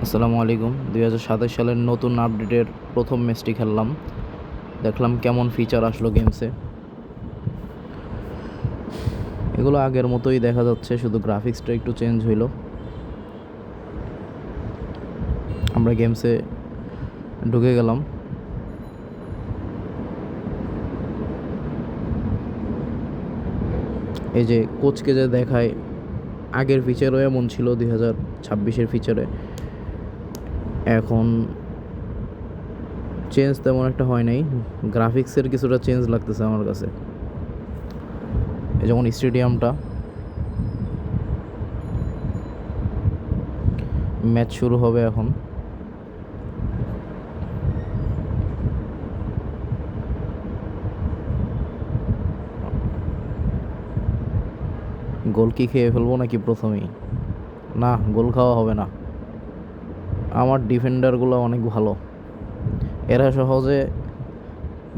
আসসালামু আলাইকুম। 2027 সালের নতুন আপডেটের প্রথম ম্যাচটি খেললাম। দেখলাম কেমন ফিচার আসলো গেমসে। এগুলো আগের মতোই দেখা যাচ্ছে, শুধু গ্রাফিক্সটা একটু চেঞ্জ হইলো। আমরা গেমসে ঢুকে গেলাম। এই যে কোচকে যে দেখায়, আগের ফিচারও এমন ছিল 2026-এর ফিচারে। এখন চেঞ্জ তেমন একটা হয় নাই, গ্রাফিক্সের কিছুটা চেঞ্জ লাগতেছে আমার কাছে। এই যেমন স্টেডিয়ামটা, ম্যাচ শুরু হবে এখন। গোল কি খেয়ে ফেলবো নাকি প্রথমেই? না, গোল খাওয়া হবে না। আমার ডিফেন্ডারগুলো অনেক ভালো, এরা সহজে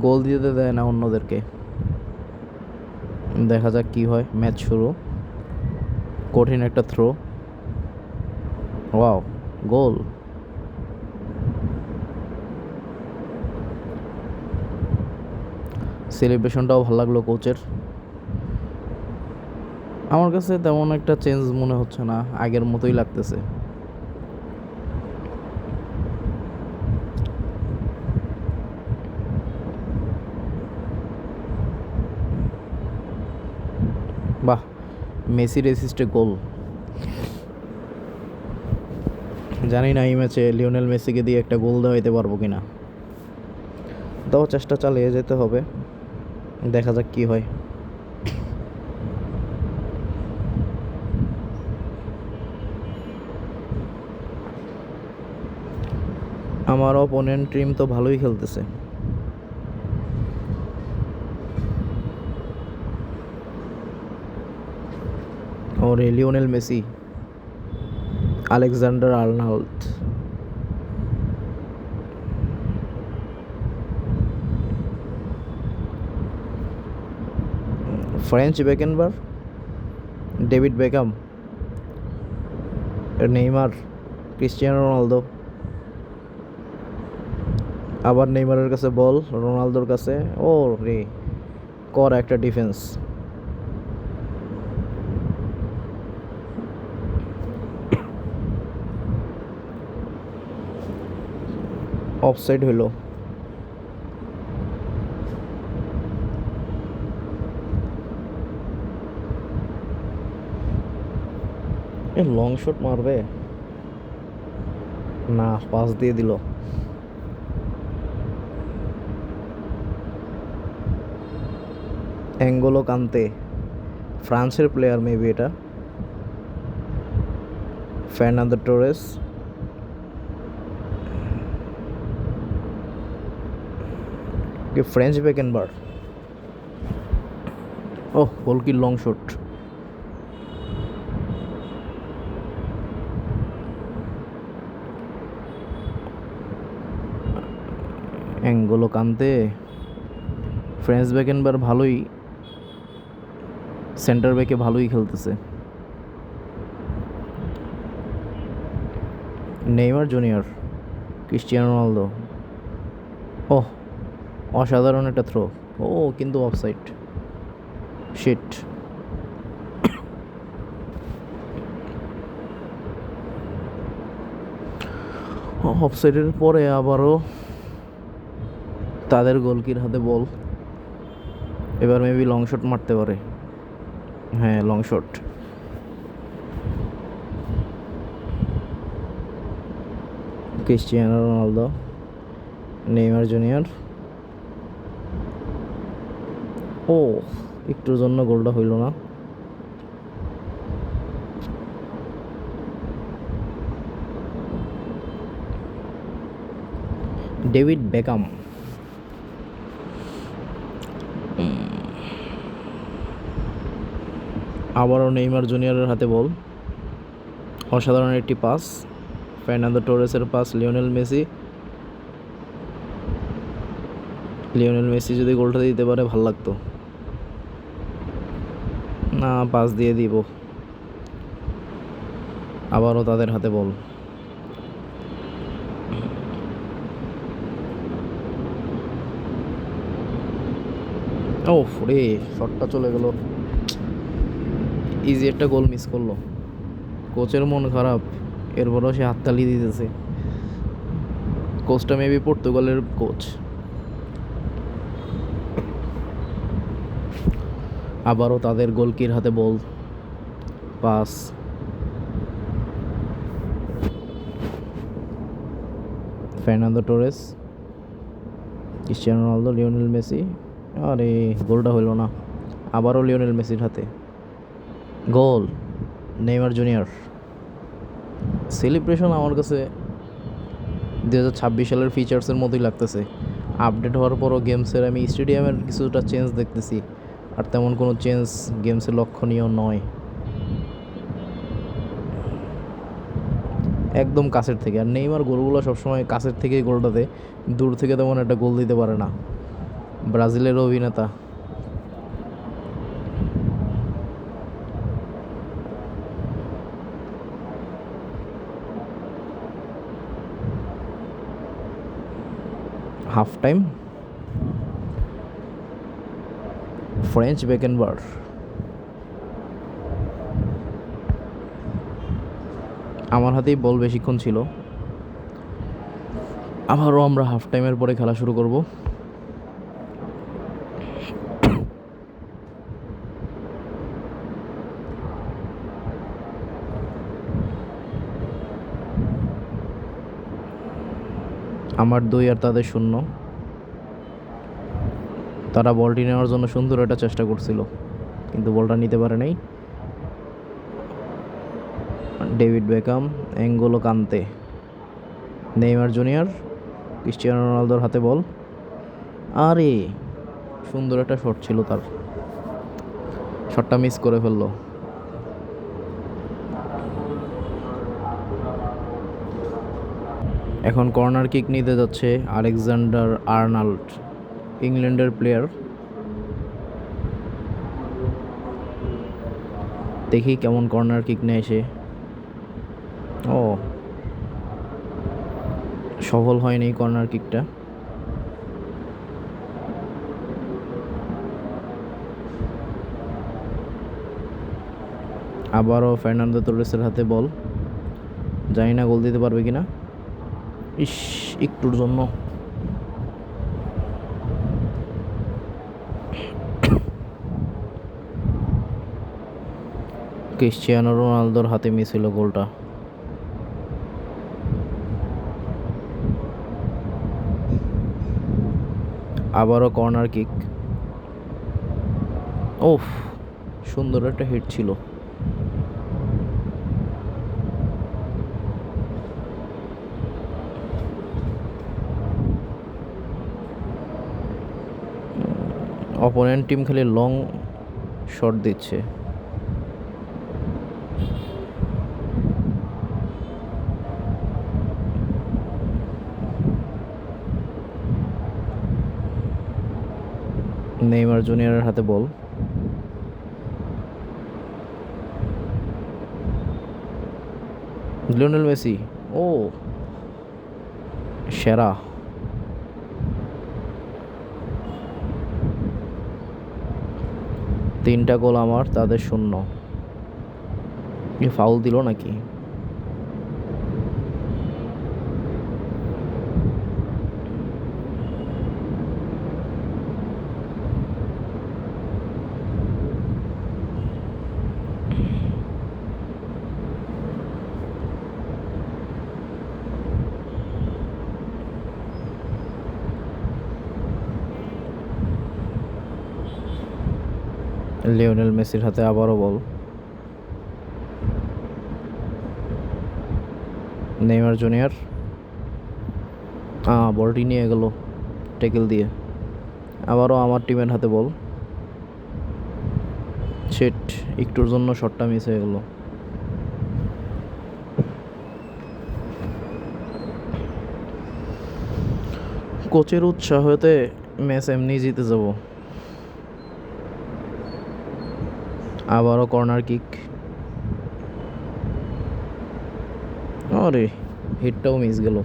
গোল দিতে দেয় না অন্যদেরকে। দেখা যাক কি হয়। ম্যাচ শুরু। কঠিন একটা থ্রো। ওয়াও, গোল! সেলিব্রেশনটাও ভালো লাগলো কোচের। আমার কাছে তেমন একটা চেঞ্জ মনে হচ্ছে না, আগের মতোই লাগতেছে। বাহ, মেসির অ্যাসিস্টে গোল! জানি না এই ম্যাচে লিওনেল মেসিকে দিয়ে একটা গোল দেওয়াইতে পারবো কিনা। তাও চেষ্টা চালিয়ে যেতে হবে, দেখা যাক কি হয়। আমার অপোনেন্ট টিম তো ভালোই খেলতেছে। ওরে, Lionel Messi, Alexander Arnold, Franz Beckenbauer, David Beckham, Neymar, Cristiano Ronaldo. আবার নেইমারের কাছে বল, রোনালদোর কাছে। ও রে, কর একটা ডিফেন্স। অফসাইড হইল। এ লং শট মারবে না, পাস দিয়ে দিল। অ্যাঙ্গোলো কান্তে, ফ্রান্সের প্লেয়ার মেবি এটা। Fernando Torres, Franz Beckenbauer. ওহ, গোল কি long shot! N'Golo Kante, Franz Beckenbauer ভালোই, সেন্টার ব্যাকে ভালোই খেলতেছে। Neymar junior, Cristiano Ronaldo. ওহ, অসাধারণ একটা থ্রো। ও, কিন্তু অফসাইড। শিট! অফসাইডের পরে আবারও তাদের গোলকির হাতে বল। এবার মেবি লং শট মারতে পারে। হ্যাঁ, long shot. Cristiano Ronaldo, Neymar junior. ও, একটুর জন্য গোলটা হইল না। ডেভিড বেকাম, আবারও নেইমার জুনিয়রের হাতে বল। অসাধারণ একটি পাস, ফার্নান্দো টোরেসের পাস। লিওনেল মেসি যদি গোলটা দিতে পারে ভাল লাগতো। না, পাস দিয়ে দিব। আবারও তাদের হাতে বল। ও রে, শটটা চলে গেল, ইজি একটা গোল মিস করলো। কোচের মন খারাপ, এরপরও সে হাততালি দিতেছে। কোচটা মেবি পর্তুগালের কোচ। আবারও তাদের গোলকির হাতে ball, pass, Fernando Torres, Cristiano Ronaldo, Lionel Messi. আরে গোলটা হলো না, আবারও লিওনেল মেসির হাতে গোল। নেইমার জুনিয়র সেলিব্রেশন আমার কাছে 2026 সালের ফিচার্সের মতোই লাগতেছে। আপডেট হওয়ার পরও গেমসের আমি স্টেডিয়ামের কিছুটা চেঞ্জ দেখতেছি, আর তেমন কোনো চেঞ্জ গেমসে লক্ষণীয় নয়। একদম কাছের থেকে, আর নেইমার গোলগুলো সবসময় কাছের থেকেই গোলটা দেয়, দূর থেকে তেমন একটা গোল দিতে পারে না। ব্রাজিলের অভিনেতা। Half time, Franz Beckenbauer. আমার হাতেই বল বেশিক্ষণ ছিল। আবারও আমরা হাফ টাইমের পরে খেলা শুরু করব। আমার 2 আর তাদের 0। তারা বলটি নেওয়ার জন্য সুন্দর একটা চেষ্টা করছিল, কিন্তু বলটা নিতে পারে নাই। ডেভিড বেকাম, এঙ্গোলো কান্তে, নেইমার জুনিয়র, ক্রিস্টিয়ানো রোনালদোর হাতে বল। আরে সুন্দর একটা শট ছিল তার, শটটা মিস করে ফেললো। এখন কর্নার কিক নিতে যাচ্ছে আলেকজান্ডার আর্নল্ড, ইংল্যান্ডের প্লেয়ার। দেখি কেমন কর্নার কিক নেয় সে। ও, সফল হয়নি কর্নার কিকটা। আবারও ফার্নান্দো তোরেসের হাতে বল, জানি না গোল দিতে পারবে কিনা। ইস, একটুর জন্য। ক্রিস্টিয়ানো রোনালদোর হাতে মিস হলো গোলটা। আবারও কর্নার কিক। ওফ, সুন্দর একটা হিট ছিল। অপোনেন্ট টিম খালি লং শট দিচ্ছে। নেইমার জুনিয়রের হাতে বল, লিওনেল মেসি। ও, সেরা। তিনটা গোল আমার, তাদের 0। ফাউল দিল নাকি? লিওনেল মেসির হাতে আবারও বল। নেইমার জুনিয়র বলটি নিয়ে গেল ট্যাকেল দিয়ে। আবারও আমার টিমের হাতে বল। সেট, একটুর জন্য শটটা মিস হয়ে গেল। কোচের উৎসাহতে ম্যাচ এমনি জিতে যাব। আবারও কর্নার কিক। আরে হিটটাও মিস গেল।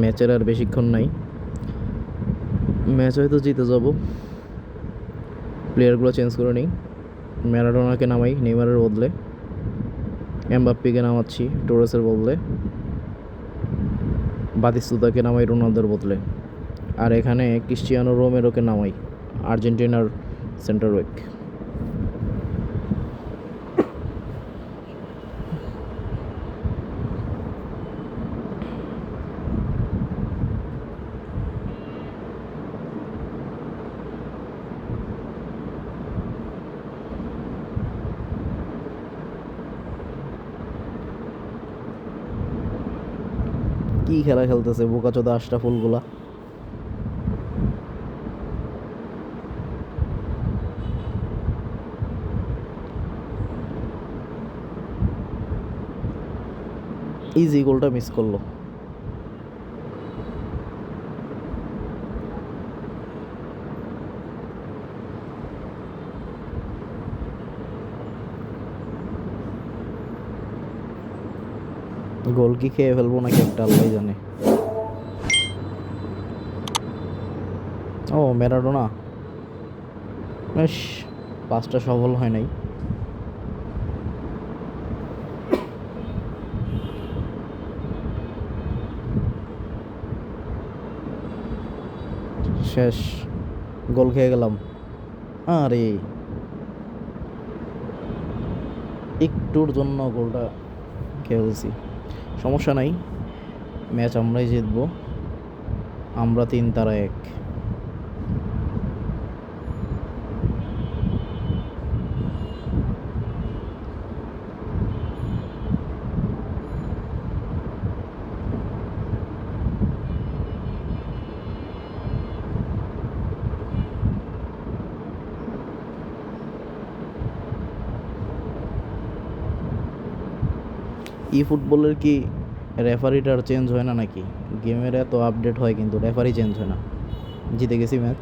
ম্যাচের আর বেশিক্ষণ নাই, ম্যাচ হয়তো জিতে যাব। প্লেয়ারগুলো চেঞ্জ করে নিই, ম্যারাডোনাকে নামাই নেইমারের বদলে, এমবাপ্পেকে নামাচ্ছি টোরেসের বদলে, বাতিস্তুতাকে নামাই রোনালদোর বদলে, আর এখানে ক্রিস্টিয়ানো রোমেরোকে নামাই আর্জেন্টিনার সেন্টার ব্যাক। কি খেলা খেলতেছে বোকাচোদা আশরাফুলগুলা। ইজি গোলটা মিস করলো। গোল কি খেয়ে ফেলবো নাকি একটা আল্লাহ জানে। ও ম্যারাডোনা, বেশ পাসটা সফল হয় নাই। শেষ, গোল খেয়ে গেলাম। আরে একটুর জন্য গোলটা খেলছি, সমস্যা নাই, ম্যাচ আমরাই জিতবো। আমরা 3, তারা 1। ই ফুটবলের কি রেফারিটার চেঞ্জ হয় না নাকি? গেমের এত আপডেট হয় কিন্তু রেফারি চেঞ্জ হয় না। জিতে গেছি ম্যাচ।